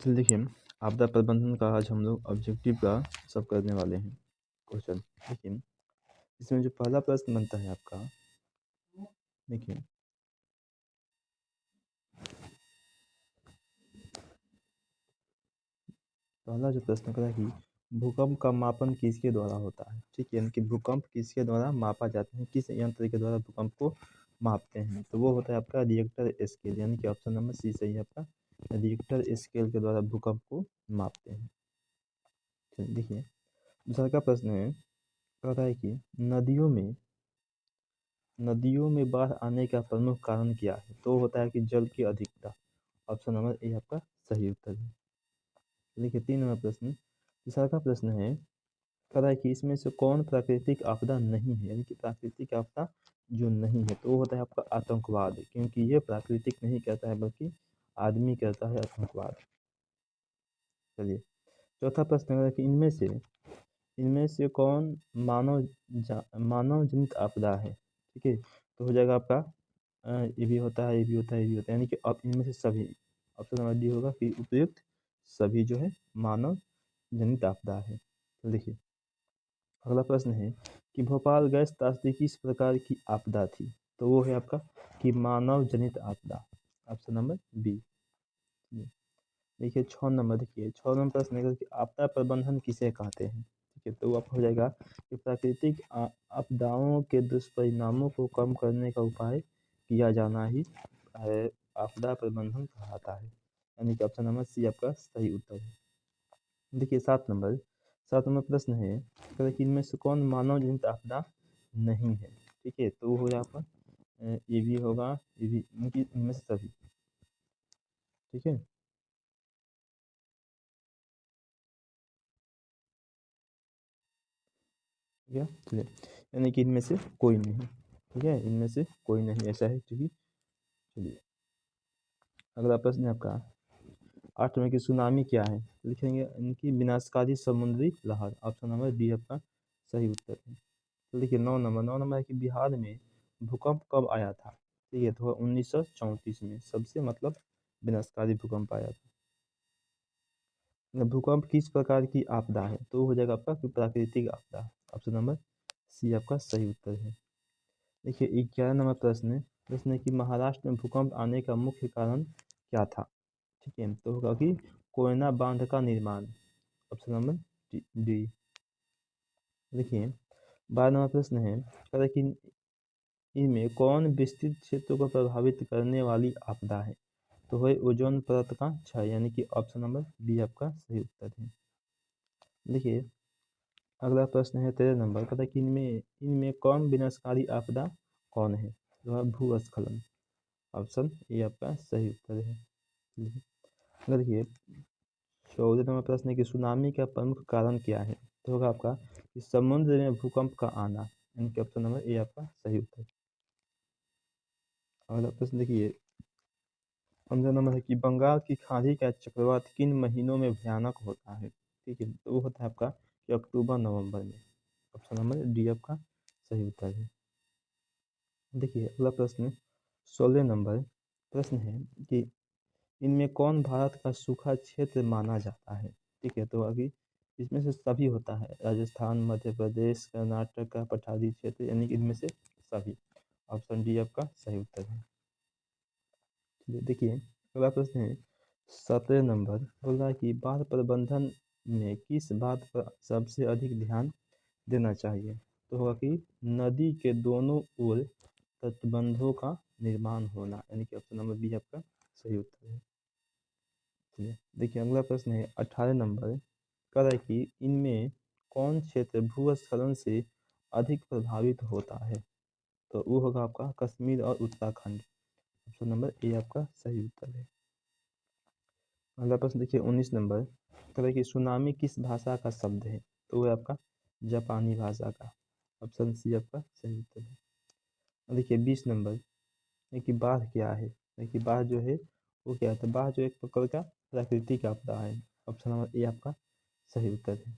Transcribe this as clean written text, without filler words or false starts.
देखिए, आपदा प्रबंधन का आज हम लोग ऑब्जेक्टिव का सब करने वाले हैं क्वेश्चन। देखिए, इसमें जो पहला प्रश्न बनता है आपका, देखिए पहला जो प्रश्न करा कि भूकंप का मापन किसके द्वारा होता है। ठीक है, यानी कि भूकंप किसके द्वारा मापा जाता है, किस यंत्र के द्वारा भूकंप को मापते हैं। तो वो होता है आपका रिएक्टर स्केल, यानी कि ऑप्शन नंबर सी सही है आपका। रिएक्टर स्केल के द्वारा भूकंप को मापते हैं। देखिए, दूसरा का प्रश्न है, कह रहा है कि नदियों में बाढ़ आने का प्रमुख कारण क्या है। तो होता है कि जल की अधिकता। ऑप्शन नंबर ए आपका सही उत्तर है। देखिए 3 नंबर प्रश्न, तीसरा का प्रश्न है, कह रहा है कि इसमें से कौन प्राकृतिक आपदा नहीं है, यानी कि प्राकृतिक आपदा जो नहीं है। तो वो होता है आपका आतंकवाद, क्योंकि ये प्राकृतिक नहीं कहता है बल्कि आदमी कहता है आतंकवाद। चलिए, चौथा प्रश्न है कि इनमें से कौन मानव जनित आपदा है। ठीक है, तो हो जाएगा आपका ये भी होता है, ये भी होता है, ये भी होता है, यानी कि अब इनमें से सभी। ऑप्शन नंबर डी होगा कि उपयुक्त सभी जो है मानव जनित आपदा है। तो देखिए, अगला प्रश्न है कि भोपाल गैस त्रासदी किस प्रकार की आपदा थी। तो वो है आपका कि मानव जनित आपदा। Option number B. देखिए 6 नंबर प्रश्न है कि आपदा प्रबंधन किसे कहते हैं। ठीक है, तो आपका हो जाएगा कि प्राकृतिक आपदाओं के दुष्परिणामों को कम करने का उपाय किया जाना ही आपदा प्रबंधन कहलाता है, यानी कि ऑप्शन नंबर सी आपका सही उत्तर है। देखिए 7 नंबर प्रश्न है कि इनमें से कौन मानव जनित आपदा नहीं है। ठीक है, तो वो हो जाएगा ये भी होगा, ये भी, इनमें से सभी। ठीक है, ठीक है, चलिए, यानी कि इनमें से कोई नहीं। ठीक है, इनमें से कोई नहीं ऐसा है। ठीक है, चलिए, अगला प्रश्न है आपका 8 में कि सुनामी क्या है। लिखेंगे इनकी विनाशकारी समुद्री लहर। ऑप्शन नंबर बी आपका सही उत्तर है। तो देखिए 9 नंबर है कि बिहार में भूकंप कब आया था। ठीक है, तो 1934 में सबसे मतलब विनाशकारी भूकंप आया था। भूकंप किस प्रकार की आपदा है। तो हो जाएगा आपका कि प्राकृतिक आपदा। ऑप्शन नंबर सी आपका सही उत्तर है। देखिए 11 नंबर प्रश्न है कि महाराष्ट्र में भूकंप आने का मुख्य कारण क्या था। ठीक है, तो होगा कि कोयना बांध का निर्माण। Option number D. देखिए 12 नंबर प्रश्न है, कह रहा है कि इनमें कौन विस्तृत क्षेत्र को प्रभावित करने वाली आपदा है। तो वह ओजोन परत का क्षय, यानी कि ऑप्शन नंबर बी आपका सही उत्तर है। देखिए अगला प्रश्न है 13 नंबर, कहता है कि इनमें इनमें कौन विनाशकारी आपदा कौन है। तो है भूस्खलन। ऑप्शन ए आपका सही उत्तर है। अगर देखिए 14 नंबर प्रश्न है कि सुनामी का प्रमुख कारण क्या है। तो होगा आपका कि समुद्र में भूकंप का आना, यानी कि ऑप्शन नंबर ए आपका सही उत्तर। अगला प्रश्न देखिए 15 नंबर है कि बंगाल की खाड़ी का चक्रवात किन महीनों में भयानक होता है। ठीक है, तो वो होता है आपका कि अक्टूबर नवंबर में। ऑप्शन नंबर डी आपका सही उत्तर है। देखिए अगला प्रश्न 16 नंबर प्रश्न है कि इनमें कौन भारत का सूखा क्षेत्र माना जाता है। ठीक है, तो अभी इसमें से सभी होता है, राजस्थान, मध्य प्रदेश, कर्नाटक का पठारी क्षेत्र, यानी कि इनमें से सभी। ऑप्शन डी आपका सही उत्तर है। देखिए अगला प्रश्न है 17 नंबर, बोल रहा है कि बाढ़ प्रबंधन में किस बात पर सबसे अधिक ध्यान देना चाहिए। तो होगा कि नदी के दोनों ओर तटबंधों का निर्माण होना, यानी कि ऑप्शन नंबर बी आपका सही उत्तर है। चलिए, देखिए अगला प्रश्न है 18 नंबर, कह रहा है कि इनमें कौन क्षेत्र भूस्खलन से अधिक प्रभावित होता है। तो वो होगा आपका कश्मीर और उत्तराखंड। ऑप्शन नंबर ए आपका सही उत्तर है। अगला प्रश्न देखिए 19 नंबर, कह रहा है कि सुनामी किस भाषा का शब्द है। तो वो है आपका जापानी भाषा का। ऑप्शन सी आपका सही उत्तर है। देखिए 20 नंबर है कि बाढ़ क्या है। देखिए बाढ़ जो है वो क्या है, तो बाढ़ जो एक प्रकार का प्राकृतिक आपदा है। ऑप्शन नंबर ए आपका सही उत्तर है।